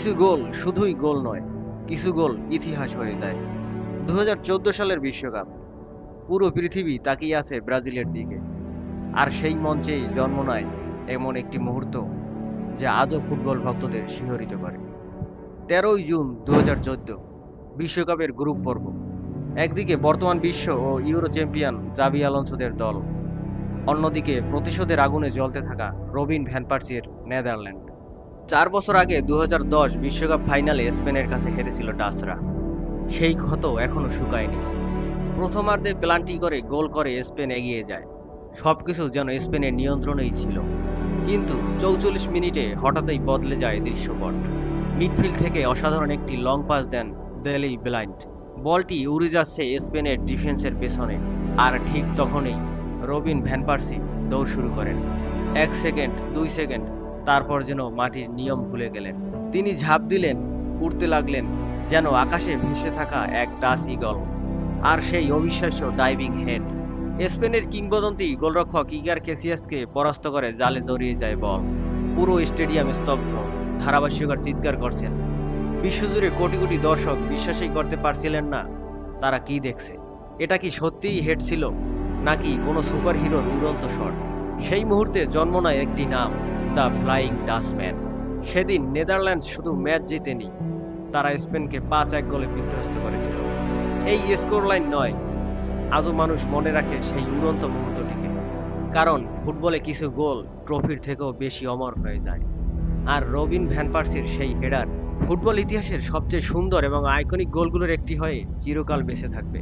কিছু গোল শুধুই গোল নয়, কিছু গোল ইতিহাস হয়ে যায়। 2014 সালের বিশ্বকাপ, পুরো পৃথিবী তাকিয়ে আছে ব্রাজিলের দিকে। আর সেই মঞ্চেই জন্ম নেয় এমন একটি মুহূর্ত যা আজও ফুটবল ভক্তদের শিহরিত করে। 13ই জুন 2014, বিশ্বকাপের গ্রুপ পর্ব। একদিকে বর্তমান বিশ্ব ও ইউরো চ্যাম্পিয়ন জাভি আলোনসোদের দল, অন্যদিকে প্রতিশোধের আগুনে জ্বলতে থাকা রবিন ভ্যান পার্সির নেদারল্যান্ড। 4 বছর আগে 2010 বিশ্বকাপ ফাইনালে স্পেনের কাছে হেরেছিল ডাচরা। সেই ক্ষত এখনো শুকায়নি। প্রথমার্ধে পেনাল্টি করে গোল করে স্পেন এগিয়ে যায়। সবকিছু যেন স্পেনের নিয়ন্ত্রণেই ছিল। কিন্তু 44 মিনিটে হঠাৎই বদলে যায় দৃশ্যপট। মিডফিল্ড থেকে অসাধারণ একটি লং পাস দেন দেলি ব্লাইন্ড। বলটি উড়ে যাচ্ছে স্পেনের ডিফেন্সের পেছনে, আর ঠিক তখনই রবিন ভ্যান পার্সি দৌড় শুরু করেন। 1 সেকেন্ড, 2 সেকেন্ড, তারপর যেন মাটির নিয়ম ভুলে গেলেন। তিনি ঝাঁপ দিলেন, উড়তে লাগলেন যেন আকাশে ভেসে থাকা এক ডাচ ঈগল। আর সেই অবিশ্বাস্য ডাইভিং হেড! স্পেনের কিংবদন্তি গোলরক্ষক ইগার ক্যাসিয়াসকে পরাস্ত করে জালে জড়িয়ে যায় বল। পুরো স্টেডিয়াম স্তব্ধ, ধারাভাষ্যকার চিৎকার করছেন। বিশ্বজুড়ে কোটি কোটি দর্শক বিশ্বাসই করতে পারছিলেন না তারা কি দেখছে। এটা কি সত্যিই হেড ছিল, নাকি কোনো সুপার হিরোর উড়ন্ত শট? সেই মুহূর্তে জন্ম নেয় একটি নাম, দ্য ফ্লাইং ডাচম্যান। সেদিন নেদারল্যান্ডস শুধু ম্যাচ জিতেনি, তারা স্পেনকে 5-1 গোলে বিধ্বস্ত করেছিল। এই স্কোর লাইন নয়, আজও মানুষ মনে রাখে সেই উড়ন্ত মুহূর্তটিকে। কারণ ফুটবলে কিছু গোল ট্রফির থেকেও বেশি অমর হয়ে যায়। আর রবিন ভ্যান পার্সির সেই হেডার ফুটবল ইতিহাসের সবচেয়ে সুন্দর এবং আইকনিক গোলগুলোর একটি হয়ে চিরকাল বেঁচে থাকবে।